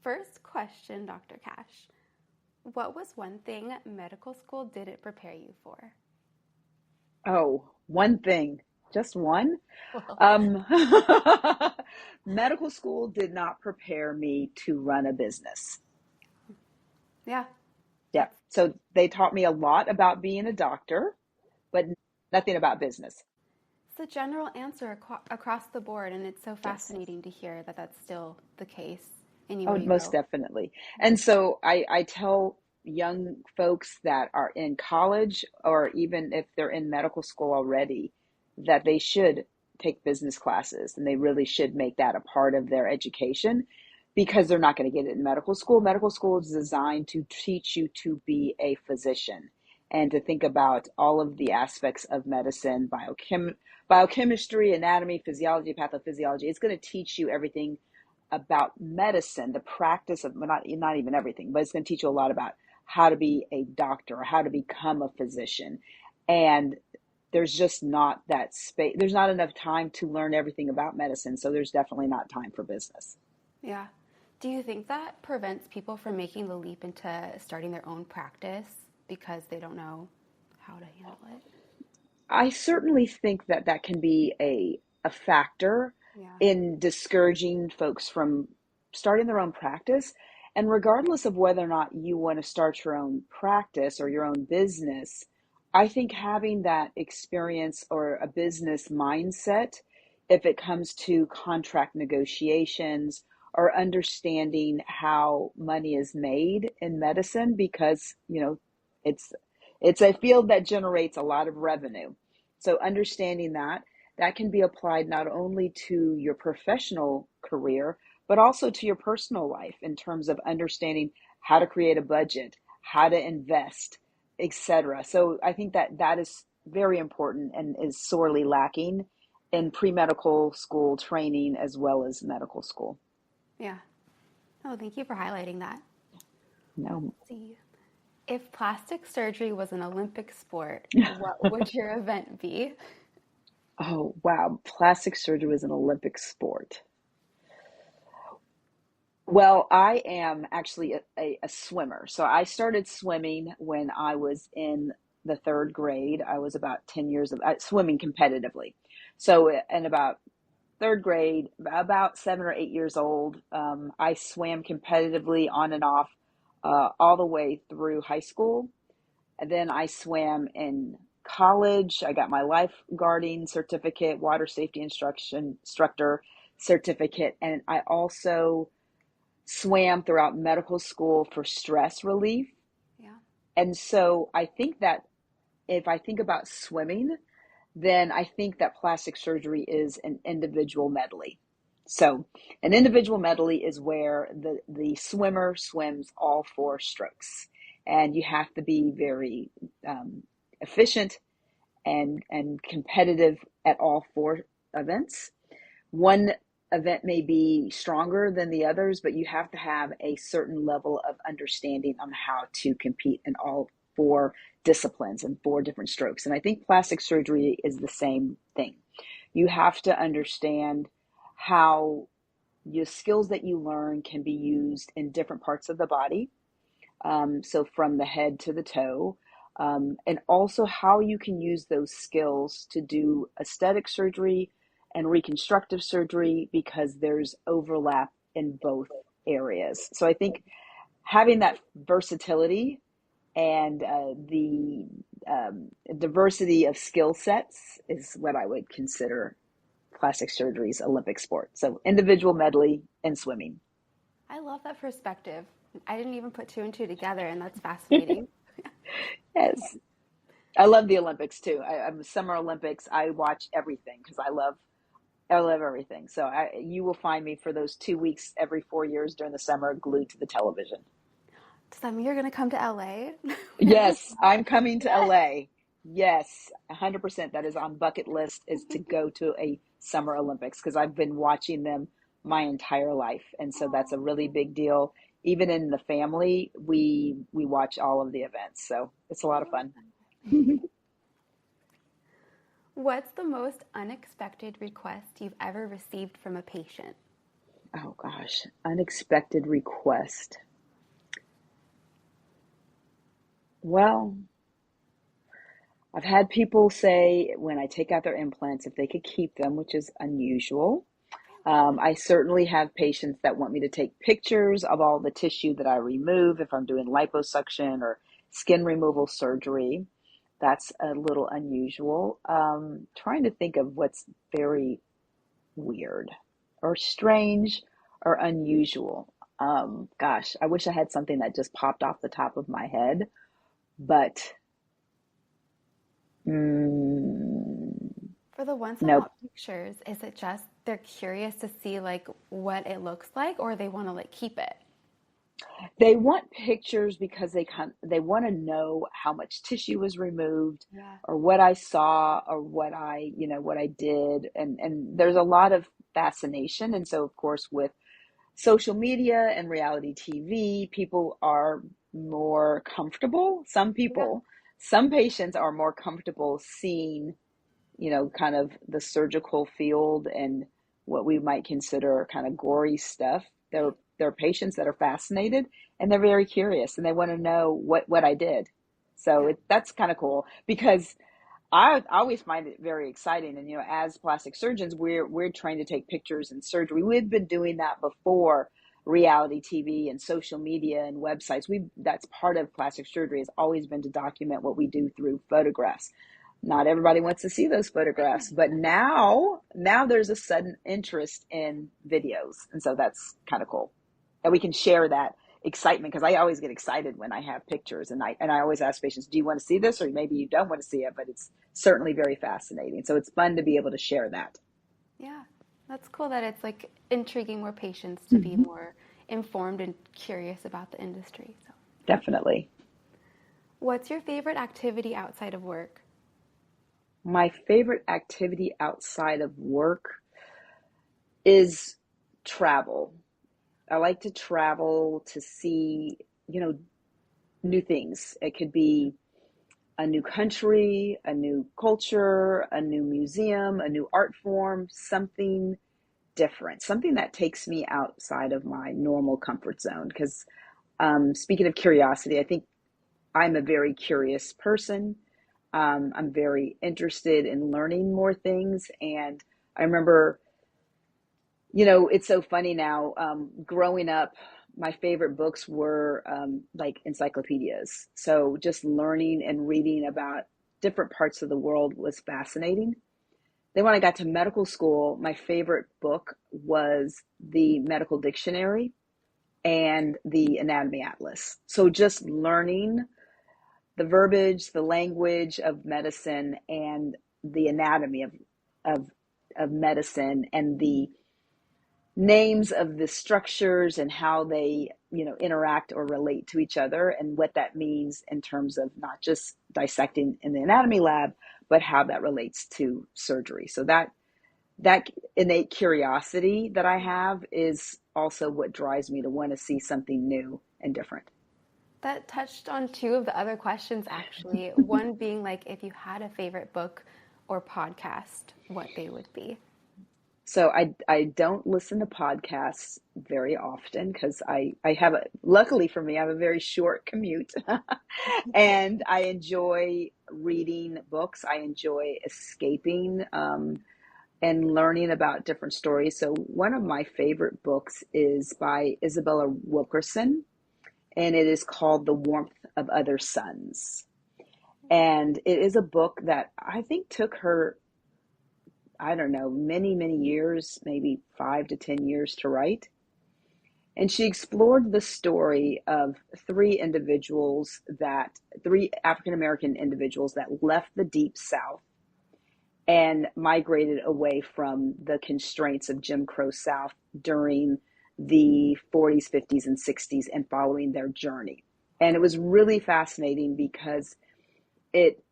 First question, Dr. Cash. What was one thing medical school didn't prepare you for? Oh, one thing, just one. Well, Um, Medical school did not prepare me to run a business. yeah, Yeah. that's So they taught me a lot about being a doctor, but nothing about business. the general answer across the board, and it's so Yes. fascinating to hear that that's still the case anywhere Oh, you most go. definitely. And so I tell young folks that are in college or even if they're in medical school already that they should take business classes and they really should make that a part of their education because they're not going to get it in medical school. Medical school is designed to teach you to be a physician and to think about all of the aspects of medicine, biochemistry, anatomy, physiology, pathophysiology. It's going to teach you everything about medicine, the practice of not even everything, but it's going to teach you a lot about how to be a doctor or how to become a physician. And there's just not that space. There's not enough time to learn everything about medicine. So there's definitely not time for business. Yeah. Do you think that prevents people from making the leap into starting their own practice because they don't know how to handle it? I certainly think that that can be a factor Yeah. in discouraging folks from starting their own practice. And regardless of whether or not you want to start your own practice or your own business, I think having that experience or a business mindset, if it comes to contract negotiations or understanding how money is made in medicine, because, it's it's a field that generates a lot of revenue. So understanding that that can be applied not only to your professional career, but also to your personal life in terms of understanding how to create a budget, how to invest, etc. So I think that that is very important and is sorely lacking in pre-medical school training as well as medical school. Yeah. Oh, thank you for highlighting that. No. Let's see. If plastic surgery was an Olympic sport, what would your event be? Oh, wow. Plastic surgery is an Olympic sport. Well, I am actually a swimmer. So I started swimming when I was in the third grade. I was about 10 years of swimming competitively. So in about third grade, about 7 or 8 years old, I swam competitively on and off all the way through high school. And then I swam in college. I got my lifeguarding certificate, water safety instructor certificate, and I also swam throughout medical school for stress relief. Yeah. And so I think that if I think about swimming, then I think that plastic surgery is an individual medley. So an individual medley is where the swimmer swims all four strokes. And you have to be very efficient and competitive at all four events. One event may be stronger than the others, but you have to have a certain level of understanding on how to compete in all four disciplines and four different strokes. And I think plastic surgery is the same thing. You have to understand how your skills that you learn can be used in different parts of the body. So from the head to the toe, and also how you can use those skills to do aesthetic surgery and reconstructive surgery because there's overlap in both areas. So I think having that versatility and the diversity of skill sets is what I would consider plastic surgery's Olympic sport. So individual medley and swimming. I love that perspective. I didn't even put two and two together, and that's fascinating. Yes, I love the Olympics too. I'm Summer Olympics. I watch everything because I love everything. So you will find me for those 2 weeks every 4 years during the summer glued to the television. Does that mean you're going to come to LA? Yes, I'm coming to LA. Yes, 100%. That is on bucket list is to go to a Summer Olympics because I've been watching them my entire life. And so that's a really big deal. Even in the family, we watch all of the events. So it's a I lot of love fun. that. What's the most unexpected request you've ever received from a patient? Oh gosh, unexpected request. Well, I've had people say when I take out their implants if they could keep them, which is unusual. I certainly have patients that want me to take pictures of all the tissue that I remove if I'm doing liposuction or skin removal surgery. That's a little unusual. Trying to think of what's very weird or strange or unusual. Gosh, I wish I had something that just popped off the top of my head, but mm, For the ones that nope. want pictures, is it just they're curious to see like what it looks like, or they want to like keep it? They want pictures because they want to know how much tissue was removed Yeah. or what I saw or what what I did, and there's a lot of fascination. And so of course with social media and reality TV, people are more comfortable. Yeah. Some patients are more comfortable seeing, kind of the surgical field and what we might consider kind of gory stuff. There are patients that are fascinated and they're very curious and they want to know what I did. So Yeah. that's kind of cool because I always find it very exciting. And as plastic surgeons, we're trained to take pictures in surgery. We've been doing that before reality TV and social media and websites. We That's part of plastic surgery, has always been to document what we do through photographs. Not everybody wants to see those photographs, but now there's a sudden interest in videos, and so that's kind of cool. And we can share that excitement because I always get excited when I have pictures, and I always ask patients, "Do you want to see this?" Or maybe you don't want to see it, but it's certainly very fascinating. So it's fun to be able to share that. Yeah. That's cool that it's like intriguing more patients to be Hmm. more informed and curious about the industry. So, Definitely. what's your favorite activity outside of work? My favorite activity outside of work is travel. I like to travel to see, new things. It could be a new country, a new culture, a new museum, a new art form, something different, something that takes me outside of my normal comfort zone. Because speaking of curiosity, I think I'm a very curious person. I'm very interested in learning more things. And I remember, it's so funny now. Growing up, my favorite books were like encyclopedias. So just learning and reading about different parts of the world was fascinating. Then when I got to medical school, my favorite book was the medical dictionary and the anatomy atlas. So just learning the verbiage, the language of medicine, and the anatomy of, of medicine, and the names of the structures and how they interact or relate to each other, and what that means in terms of not just dissecting in the anatomy lab, but how that relates to surgery. So that innate curiosity that I have is also what drives me to want to see something new and different. That touched on two of the other questions, actually. One being like if you had a favorite book or podcast, what they would be. So I don't listen to podcasts very often because I have luckily for me, I have a very short commute. And I enjoy reading books. I enjoy escaping and learning about different stories. So one of my favorite books is by Isabella Wilkerson, and it is called The Warmth of Other Suns. And it is a book that I think took her, I don't know, many, many years, maybe 5 to 10 years to write. And she explored the story of three African American individuals that left the Deep South and migrated away from the constraints of Jim Crow South during the 40s, 50s, and 60s and following their journey. And it was really fascinating because it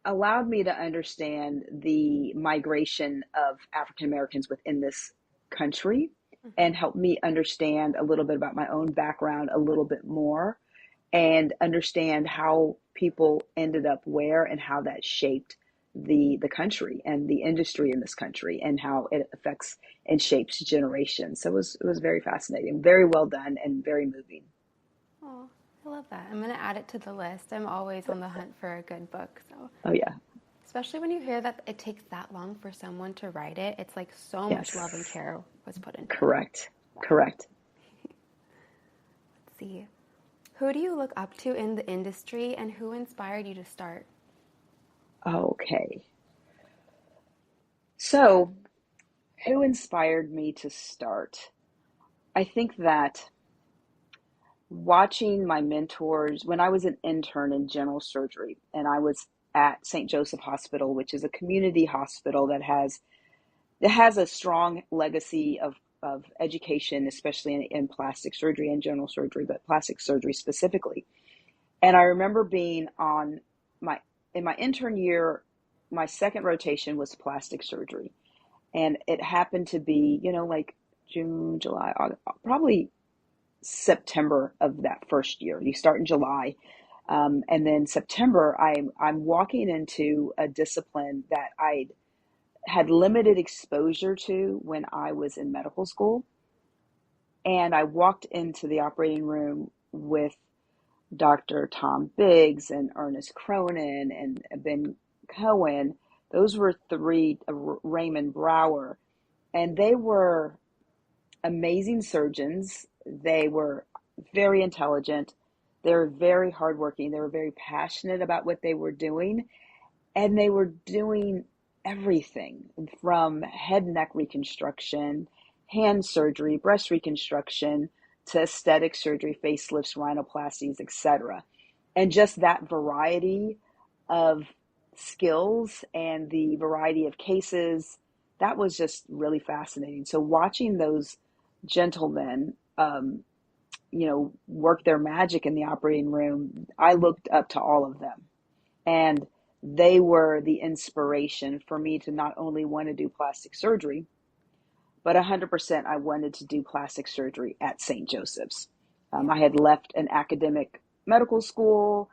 allowed me to understand the migration of African Americans within this country Mm-hmm. and helped me understand a little bit about my own background a little bit more and understand how people ended up where and how that shaped the country and the industry in this country and how it affects and shapes generations. So it was very fascinating, very well done, and very moving. Oh, I love that. I'm going to add it to the list. I'm always on the hunt for a good book. So, Oh yeah, especially when you hear that it takes that long for someone to write it, it's like so much love and yes, care was put into it. correct, correct. Let's see. Who do you look up to in the industry and who inspired you to start? Okay, so who inspired me to start? I think that watching my mentors when I was an intern in general surgery, and I was at St. Joseph Hospital, which is a community hospital that has a strong legacy of education, especially in plastic surgery and general surgery, but plastic surgery specifically. And I remember being on my in my intern year, my second rotation was plastic surgery, and it happened to be, like June, July, August, probably September of that first year. You start in July, and then September, I'm walking into a discipline that I had limited exposure to when I was in medical school. And I walked into the operating room with Dr. Tom Biggs and Ernest Cronin and Ben Cohen. Those were three, Raymond Brower, and they were amazing surgeons. They were very intelligent. They were very hardworking. They were very passionate about what they were doing. And they were doing everything from head and neck reconstruction, hand surgery, breast reconstruction, to aesthetic surgery, facelifts, rhinoplasties, etc. And just that variety of skills and the variety of cases, that was just really fascinating. So watching those gentlemen, work their magic in the operating room, I looked up to all of them. And they were the inspiration for me to not only want to do plastic surgery, but 100% I wanted to do plastic surgery at St. Joseph's. Yeah. I had left an academic medical school,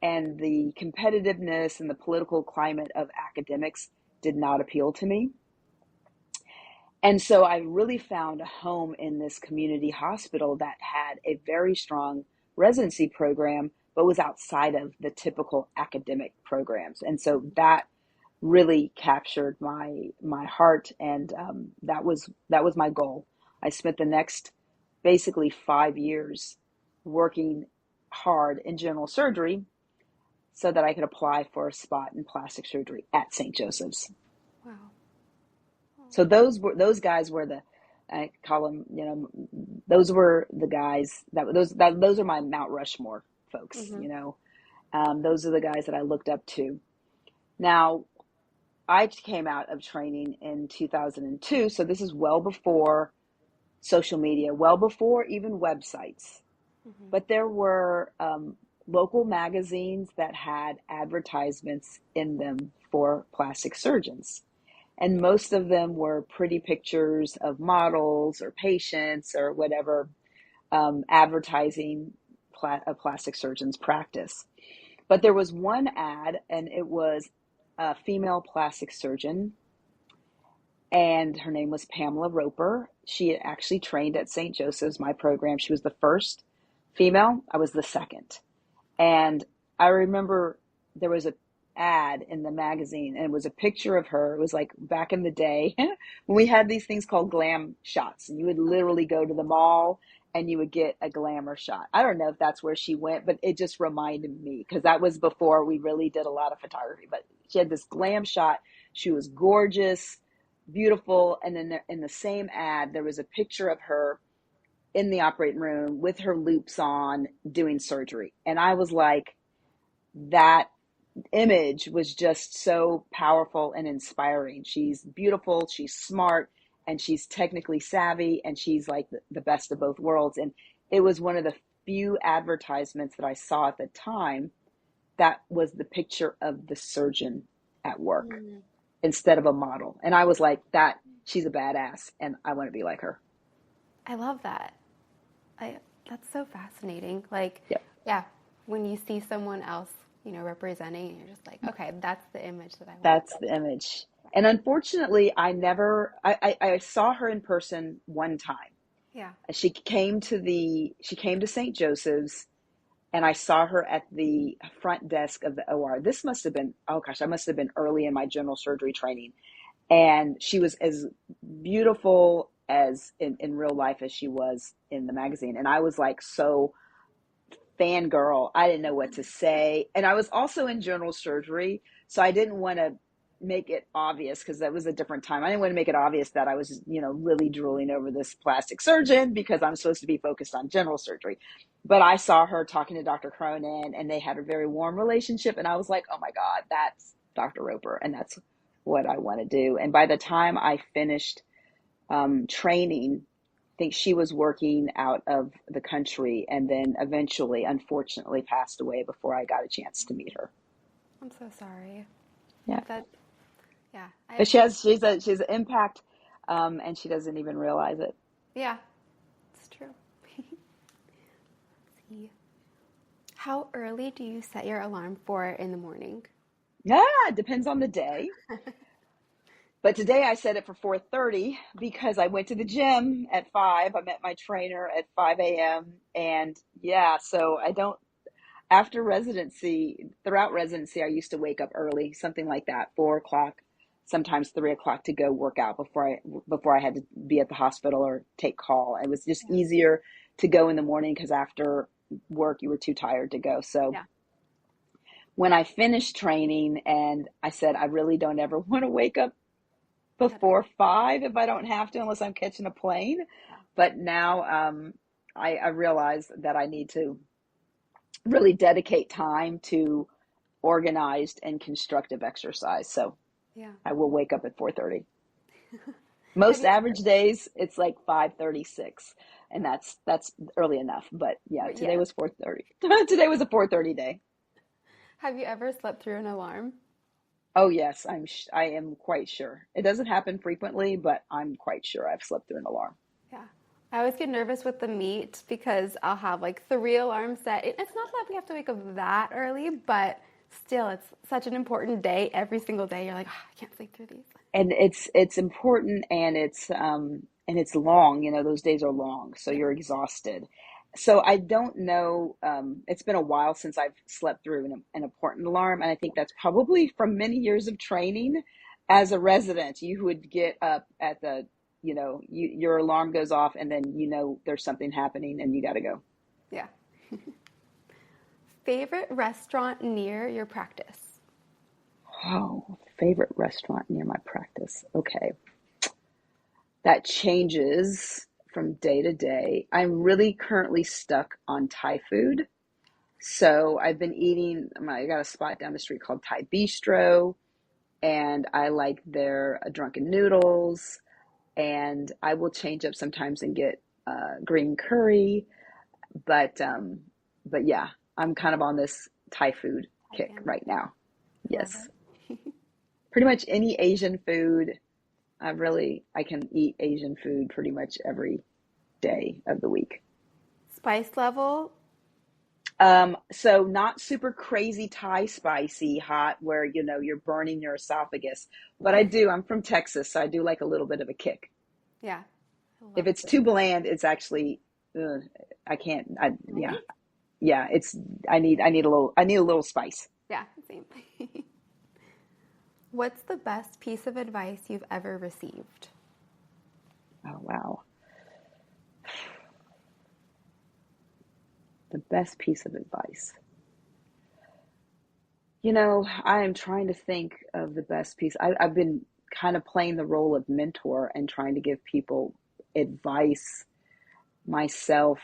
and the competitiveness and the political climate of academics did not appeal to me. And so I really found a home in this community hospital that had a very strong residency program, but was outside of the typical academic programs. And so that really captured my heart, and that was my goal. I spent the next basically 5 years working hard in general surgery so that I could apply for a spot in plastic surgery at St. Joseph's. Wow. So those guys were I call them, those were the guys those are my Mount Rushmore folks. Mm-hmm. Those are the guys that I looked up to. Now, I came out of training in 2002, so this is well before social media, well before even websites. Mm-hmm. But there were local magazines that had advertisements in them for plastic surgeons. And most of them were pretty pictures of models or patients or whatever, advertising a plastic surgeon's practice. But there was one ad, and it was a female plastic surgeon, and her name was Pamela Roper. She had actually trained at St. Joseph's, my program. She was the first female. I was the second. And I remember there was a ad in the magazine, and it was a picture of her. It was like back in the day when we had these things called glam shots, and you would literally go to the mall and you would get a glamour shot. I don't know if that's where she went, but it just reminded me, because that was before we really did a lot of photography. But she had this glam shot. She was gorgeous, beautiful. And then in the same ad, there was a picture of her in the operating room with her loops on doing surgery. And I was like, that image was just so powerful and inspiring. She's beautiful, she's smart, and she's technically savvy, and she's like the best of both worlds. And it was one of the few advertisements that I saw at the time that was the picture of the surgeon at work Mm. instead of a model. And I was like, she's a badass, and I want to be like her. I love that. That's so fascinating. Like, Yep. yeah, when you see someone else representing, and you're just like, okay, that's the image that I want. That's the image. And unfortunately, I saw her in person one time. Yeah. She came to St. Joseph's, and I saw her at the front desk of the OR. This must have been, oh gosh, I must have been early in my general surgery training. And she was as beautiful as in real life as she was in the magazine. And I was like, so fangirl. I didn't know what to say. And I was also in general surgery, so I didn't want to make it obvious because that was a different time. I didn't want to make it obvious that I was, really drooling over this plastic surgeon because I'm supposed to be focused on general surgery. But I saw her talking to Dr. Cronin, and they had a very warm relationship. And I was like, oh my God, that's Dr. Roper. And that's what I want to do. And by the time I finished training, I think she was working out of the country, and then eventually, unfortunately, passed away before I got a chance to meet her. I'm so sorry. Yeah. Yeah. But she's an impact, and she doesn't even realize it. Yeah, it's true. See. How early do you set your alarm for in the morning? Yeah, it depends on the day. But today I set it for 4:30 because I went to the gym at 5. I met my trainer at 5 a.m. And yeah, so I don't, throughout residency, I used to wake up early, something like that, 4 o'clock, sometimes 3 o'clock to go work out before I had to be at the hospital or take call. It was just easier to go in the morning because after work, you were too tired to go. So when I finished training, and I said, I really don't ever want to wake up before 5 if I don't have to, unless I'm catching a plane. But now I realize that I need to really dedicate time to organized and constructive exercise. So I will wake up at 4:30. Most average days, it's like 5:36, and that's early enough. But yeah, today was 4:30. Today was a 4:30 day. Have you ever slept through an alarm? Oh yes, I am quite sure. It doesn't happen frequently, but I'm quite sure I've slept through an alarm. Yeah. I always get nervous with the meet because I'll have like 3 alarms set. It's not that we have to wake up that early, but still, it's such an important day. Every single day, you're like, oh, I can't sleep through these. And it's important, and it's long. Those days are long, so you're exhausted. So I don't know. It's been a while since I've slept through an important alarm, and I think that's probably from many years of training. As a resident, you would get up at your alarm goes off, and then there's something happening, and you got to go. Yeah. Favorite restaurant near your practice? Oh, favorite restaurant near my practice. Okay, that changes from day to day. I'm really currently stuck on Thai food. So I've been eating, I got a spot down the street called Thai Bistro, and I like their drunken noodles, and I will change up sometimes and get green curry. But yeah, I'm kind of on this Thai food kick right now. Yes. Pretty much any Asian food. I can eat Asian food pretty much every day of the week. Spice level? So not super crazy Thai spicy hot where, you're burning your esophagus, but I'm from Texas, so I do like a little bit of a kick. Yeah. If it's too bland, it's actually, I can't, I need a little spice. Yeah, same. What's the best piece of advice you've ever received? Oh, wow. The best piece of advice. I am trying to think of the best piece. I've been kind of playing the role of mentor and trying to give people advice myself.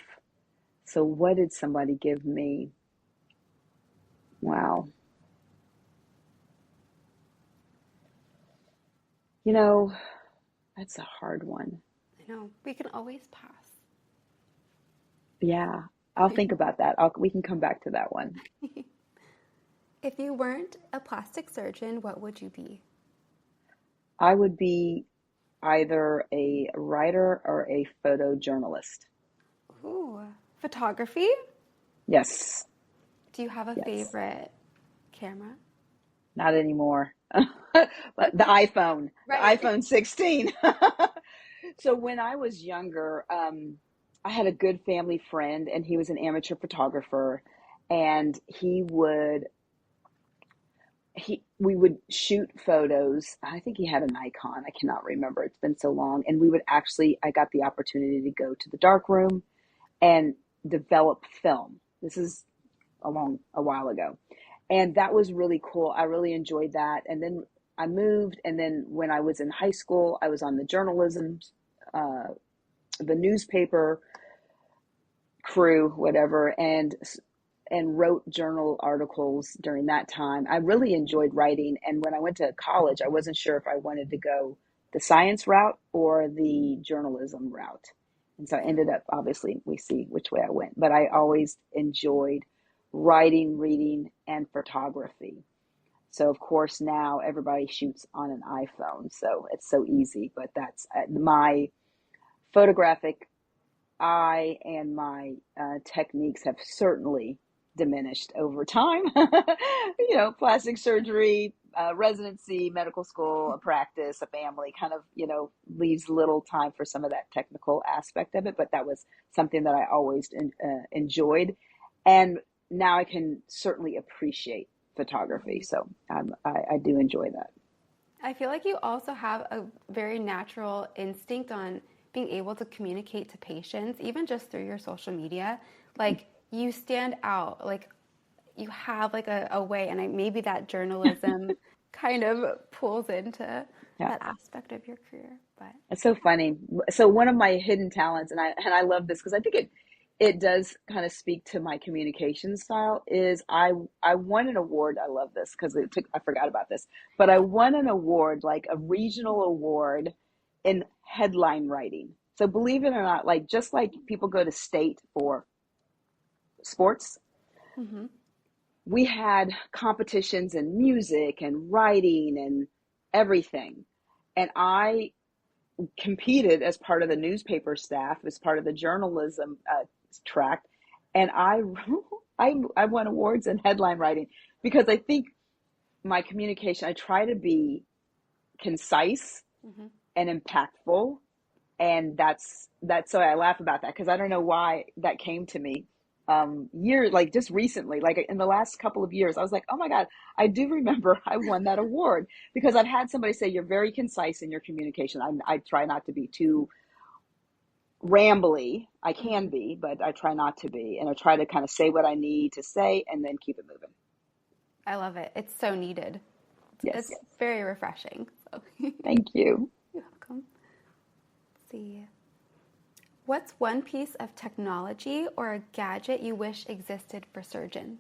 So what did somebody give me? Wow. That's a hard one. I know. We can always pass. Yeah, I'll think about that. We can come back to that one. If you weren't a plastic surgeon, what would you be? I would be either a writer or a photojournalist. Ooh, photography? Yes. Do you have a favorite camera? Not anymore. But the Right. iPhone 16. So when I was younger, I had a good family friend, and he was an amateur photographer, and we would shoot photos. I think he had a Nikon. I cannot remember. It's been so long. And I got the opportunity to go to the dark room and develop film. This is a while ago. And that was really cool. I really enjoyed that. And then I moved. And then when I was in high school, I was on the journalism, the newspaper crew, whatever, and wrote journal articles during that time. I really enjoyed writing. And when I went to college, I wasn't sure if I wanted to go the science route or the journalism route. And so I ended up, obviously, we see which way I went. But I always enjoyed writing, reading, and photography. So, of course, now everybody shoots on an iPhone. So it's so easy. But that's my photographic eye, and my techniques have certainly diminished over time. Plastic surgery, residency, medical school, a practice, a family kind of, leaves little time for some of that technical aspect of it. But that was something that I always enjoyed. And now I can certainly appreciate photography. So I do enjoy that. I feel like you also have a very natural instinct on being able to communicate to patients, even just through your social media. Like, you stand out, like you have like a way, and maybe that journalism kind of pulls into Yeah. that aspect of your career. But It's so funny. So one of my hidden talents, and I love this because I think it does kind of speak to my communication style, is I won an award. I love this because I forgot about this, but I won an award, like a regional award in headline writing. So believe it or not, like just like people go to state for sports, mm-hmm. we had competitions in music and writing and everything. And I competed as part of the newspaper staff, as part of the journalism track, and I won awards in headline writing because I think my communication, I try to be concise Mm-hmm. and impactful, and that's so I laugh about that because I don't know why that came to me like just recently, like in the last couple of years. I was like, oh my God, I do remember I won that award because I've had somebody say you're very concise in your communication. I try not to be too rambly. I can be, but I try not to be, and I try to kind of say what I need to say and then keep it moving. I love it. It's so needed. It's Yes. very refreshing. So. Thank you. You're welcome. Let's see. What's one piece of technology or a gadget you wish existed for surgeons?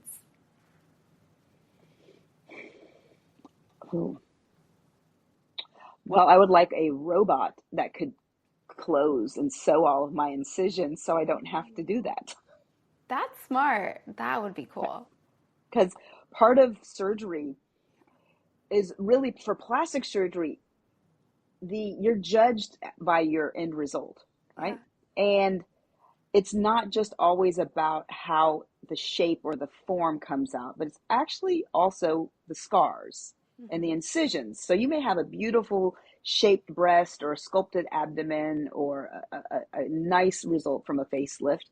Ooh. Well, I would like a robot that could close and sew all of my incisions so I don't have to do that. That's smart. That would be cool. Because part of surgery is really, for plastic surgery, you're judged by your end result, Yeah. right? And it's not just always about how the shape or the form comes out, but it's actually also the scars and the incisions. So you may have a beautiful shaped breast or a sculpted abdomen or a nice result from a facelift.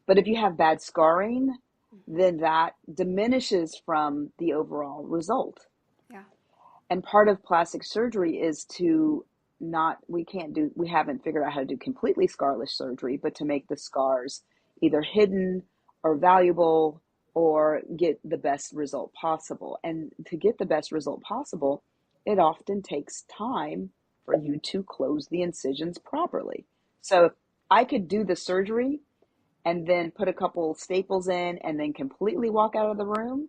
But if you have bad scarring, then that diminishes from the overall result. Yeah. And part of plastic surgery is we haven't figured out how to do completely scarless surgery, but to make the scars either hidden or valuable or get the best result possible. And to get the best result possible, it often takes time for you to close the incisions properly. So if I could do the surgery and then put a couple staples in and then completely walk out of the room,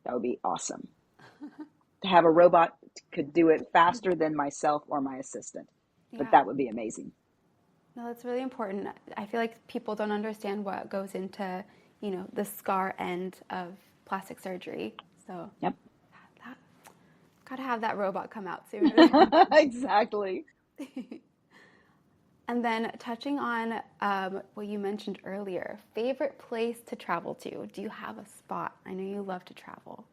that would be awesome. To have a robot could do it faster than myself or my assistant, but Yeah. that would be amazing. No, that's really important. I feel like people don't understand what goes into, the scar end of plastic surgery. So Yep. Gotta have that robot come out soon. Exactly. And then touching on what you mentioned earlier, favorite place to travel to. Do you have a spot? I know you love to travel.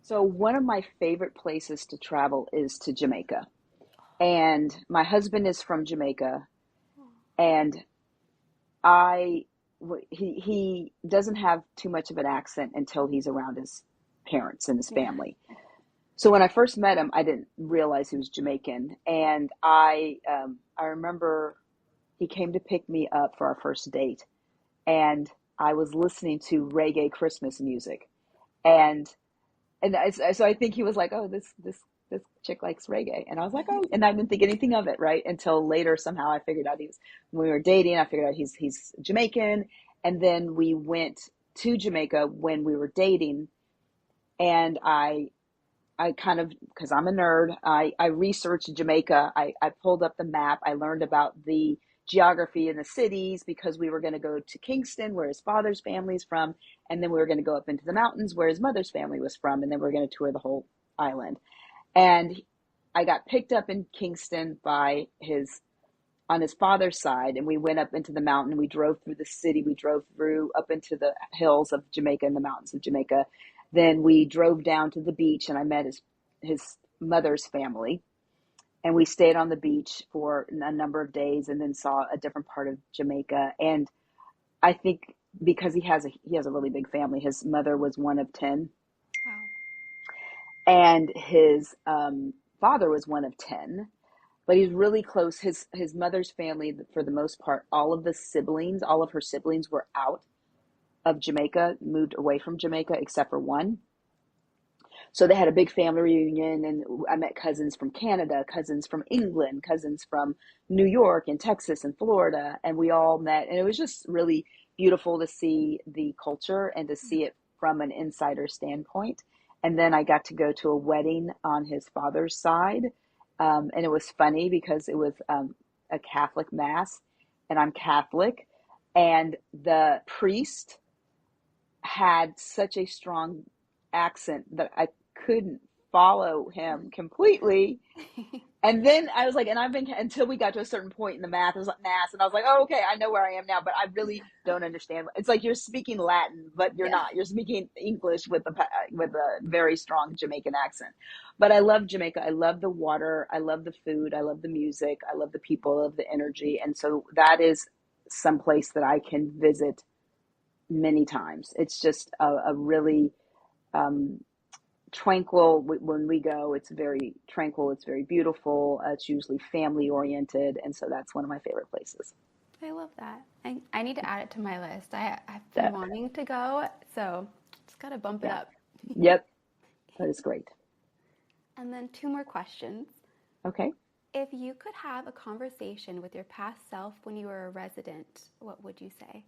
So one of my favorite places to travel is to Jamaica. And my husband is from Jamaica, and I he doesn't have too much of an accent until he's around his parents and his Yeah. family. So when I first met him, I didn't realize he was Jamaican, and I remember he came to pick me up for our first date, and I was listening to reggae Christmas music, and so I think he was like, oh, this chick likes reggae, and I was like, oh, and I didn't think anything of it, right? Until later, somehow I figured out when we were dating, I figured out he's Jamaican, and then we went to Jamaica when we were dating, and I kind of, because I'm a nerd, I researched Jamaica. I pulled up the map. I learned about the geography in the cities because we were going to go to Kingston, where his father's family is from, and then we were going to go up into the mountains where his mother's family was from, and then we are going to tour the whole island. And I got picked up in Kingston by on his father's side, and we went up into the mountain. We drove through the city. We drove through up into the hills of Jamaica and the mountains of Jamaica. Then we drove down to the beach, and I met his mother's family. And we stayed on the beach for a number of days, and then saw a different part of Jamaica. And I think because he has a really big family. His mother was one of 10, Wow. and his father was one of 10. But he's really close. His mother's family, for the most part, all of her siblings were out of Jamaica, moved away from Jamaica, except for one. So they had a big family reunion, and I met cousins from Canada, cousins from England, cousins from New York and Texas and Florida, and we all met. And it was just really beautiful to see the culture and to see it from an insider standpoint. And then I got to go to a wedding on his father's side. And it was funny because it was a Catholic mass, and I'm Catholic. And the priest had such a strong accent that I couldn't follow him completely. And then I was like, and I've been, until we got to a certain point in the math, it was like mass, and I was like, oh, okay, I know where I am now, but I really don't understand. It's like you're speaking Latin, but you're Yeah. not. You're speaking English with a very strong Jamaican accent. But I love Jamaica. I love the water. I love the food. I love the music. I love the people. I love the energy. And so that is some place that I can visit many times. It's just a really um, tranquil. When we go, it's very tranquil, it's very beautiful, it's usually family oriented, and so that's one of my favorite places. I love that. I need to add it to my list. I've been That, wanting to go, so just gotta bump it yeah, up. yep, that is great. And then two more questions. Okay. If you could have a conversation with your past self when you were a resident, what would you say?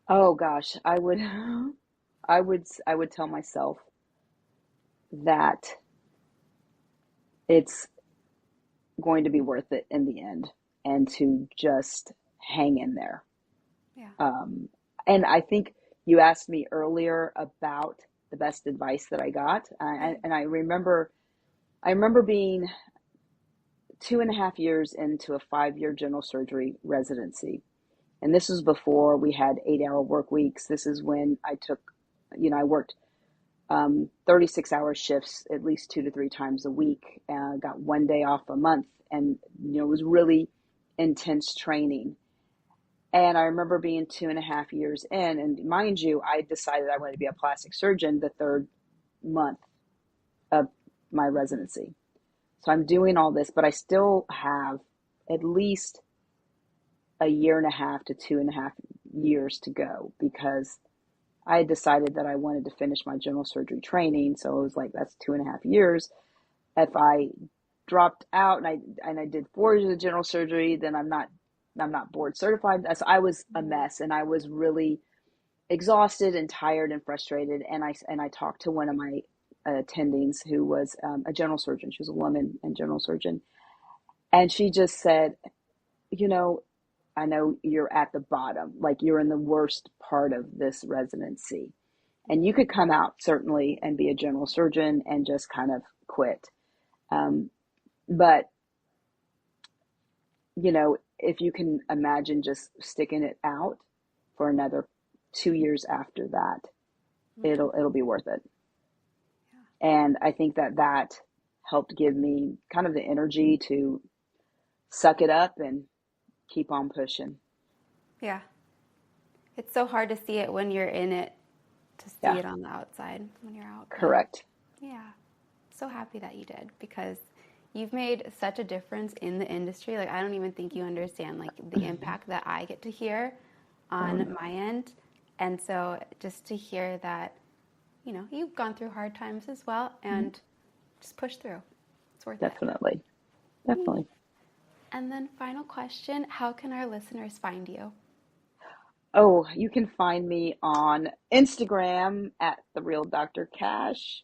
Oh gosh, I would tell myself that it's going to be worth it in the end, and to just hang in there. Yeah. um, and I think you asked me earlier about the best advice that I got, and I remember being 2.5 years into a 5-year general surgery residency. And this was before we had 8-hour work weeks. This is when I worked 36-hour shifts at least 2 to 3 times a week. Got one day off a month, and it was really intense training. And I remember being 2.5 years in, and mind you, I decided I wanted to be a plastic surgeon the third month of my residency. So I'm doing all this, but I still have at least a year and a half to 2.5 years to go, because I had decided that I wanted to finish my general surgery training. So it was like, that's 2.5 years. If I dropped out and I did 4 years of general surgery, then I'm not board certified. So I was a mess, and I was really exhausted and tired and frustrated. And I talked to one of my attendings who was a general surgeon. She was a woman and general surgeon, and she just said, you know, I know you're at the bottom, like you're in the worst part of this residency, and you could come out certainly and be a general surgeon and just kind of quit. Um, but if you can imagine just sticking it out for another 2 years after that, Okay. it'll be worth it. Yeah. And I think that helped give me kind of the energy to suck it up and keep on pushing. Yeah. It's so hard to see it when you're in it, to see Yeah, it on the outside when you're out. But correct. yeah, so happy that you did, because you've made such a difference in the industry. Like, I don't even think you understand like the impact that I get to hear on my end. And so just to hear that, you've gone through hard times as well, and just push through. It's worth it. Definitely. Definitely. And then final question, how can our listeners find you? Oh, you can find me on Instagram at The Real Dr. Cash.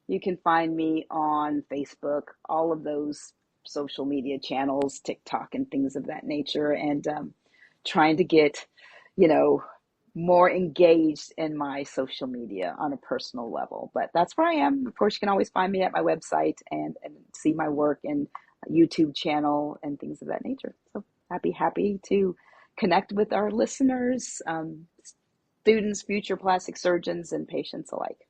You can find me on Facebook, all of those social media channels, TikTok and things of that nature, and trying to get, you know, more engaged in my social media on a personal level. But that's where I am. Of course, you can always find me at my website and see my work and YouTube channel and things of that nature. So happy to connect with our listeners, students, future plastic surgeons, and patients alike.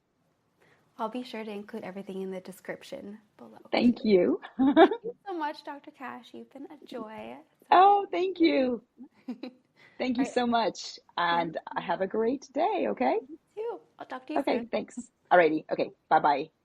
I'll be sure to include everything in the description below too. Thank you. Thank you so much, Dr. Cash. You've been a joy. Oh, thank you. Thank All you right. so much. Thank And have a great day, okay? you too. I'll talk to you Okay, soon. thanks. Alrighty. Okay, bye-bye.